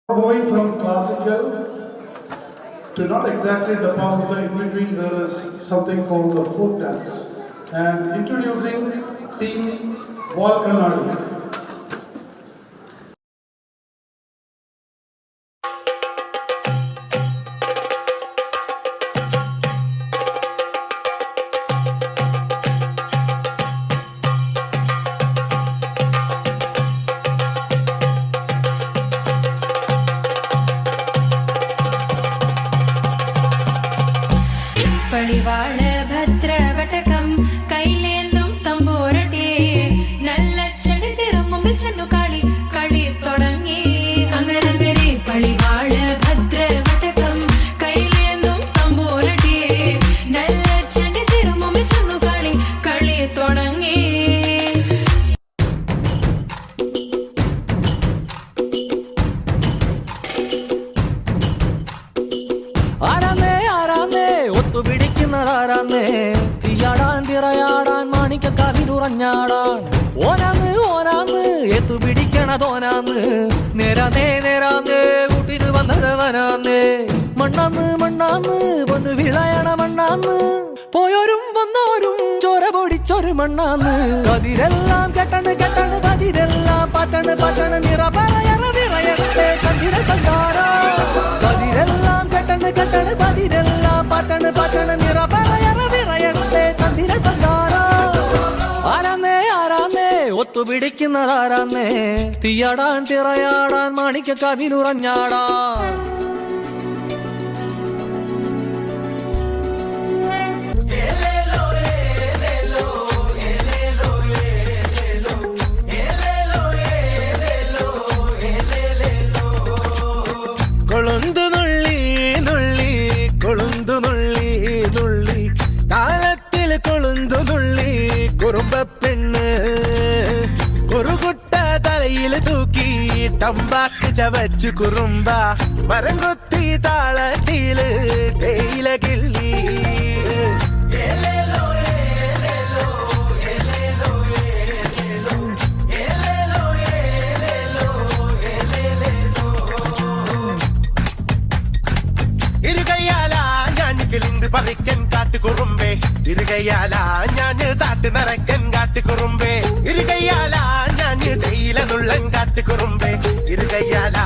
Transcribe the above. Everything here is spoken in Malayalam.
Moving from classical to not exactly the popular, in between there is something called the folk dance. And introducing Team Volkanadi. പളിവാള ഭദ്രവടകം കൈലേന്തും തമ്പോരട്ടെ നല്ല ചെടി തിരുമുമ്പിൽ ചെന്നു കളി കളി തുടങ്ങി അങ്ങനെ പളിവാള ഭദ്രവടകം കൈലേന്തും തമ്പോരട്ടെ നല്ല ചെടി തിരുമുമ്പിൽ ചെന്നു കളി കളി തുടങ്ങി ാരാന്നേ തീയാടാൻ തിറയാടാൻ മാണിക്കക്കാവിലുറഞ്ഞാടാൻ ഓനാന്ന് ഓനാന്ന് എത്തു പിടിക്കണതോനാന്ന് നേരാന്നേ നേരാന്നേ കൂട്ടിന് വന്നതവനാന്നേ മണ്ണാന്ന് മണ്ണാന്ന് പൊന്നു വിളയണ മണ്ണാന്ന് പോയോരും വന്നോരും ചോര പൊടിച്ചൊരു മണ്ണാന്ന് പതിരെല്ലാം കെട്ടണ് കെട്ടണ് പതിരെല്ലാം പറ്റണ് പറ്റണ് നിറ പറയണ നിറയട്ടെ കണ്ടിര കണ്ടാരോ പതിരെല്ലാം കെട്ടണ് കെട്ടണ് പതിരെല്ലാം പറ്റണ് പറ്റണ് നിറ പറയണ നിറയട്ടെ കണ്ടിര കണ്ടാരോ ആരാന്നേ ആരാന്നേ ഒത്തുപിടിക്കുന്നതാരാന്നേ തീയാടാൻ തിറയാടാൻ മാണിക്ക കവിനുറഞ്ഞാടാൻ കൊളുന്തു നുള്ളി നുള്ളി കൊളുന്തു നുള്ളി നുള്ളി താളത്തിൽ കൊളുന്തു നുള്ളി കുറുമ്പ പെണ്ണ് കുറുകുട്ട തലയിൽ തൂക്കി തമ്പാക്ക് ചവച്ചു കുറുമ്പ മരം കൊത്തി താളത്തില് തേയില കിള്ളി പറിക്കൻ കാട്ടുകുറുമ്പേ ഇരുകയാല ഞാന് താട്ട് നിറയ്ക്കൻ കാട്ടുകുറുമ്പേ ഇരുകയാല ഞാന് തേയില നുള്ളൻ കാട്ടുകുറുമ്പേ ഇരുകയാല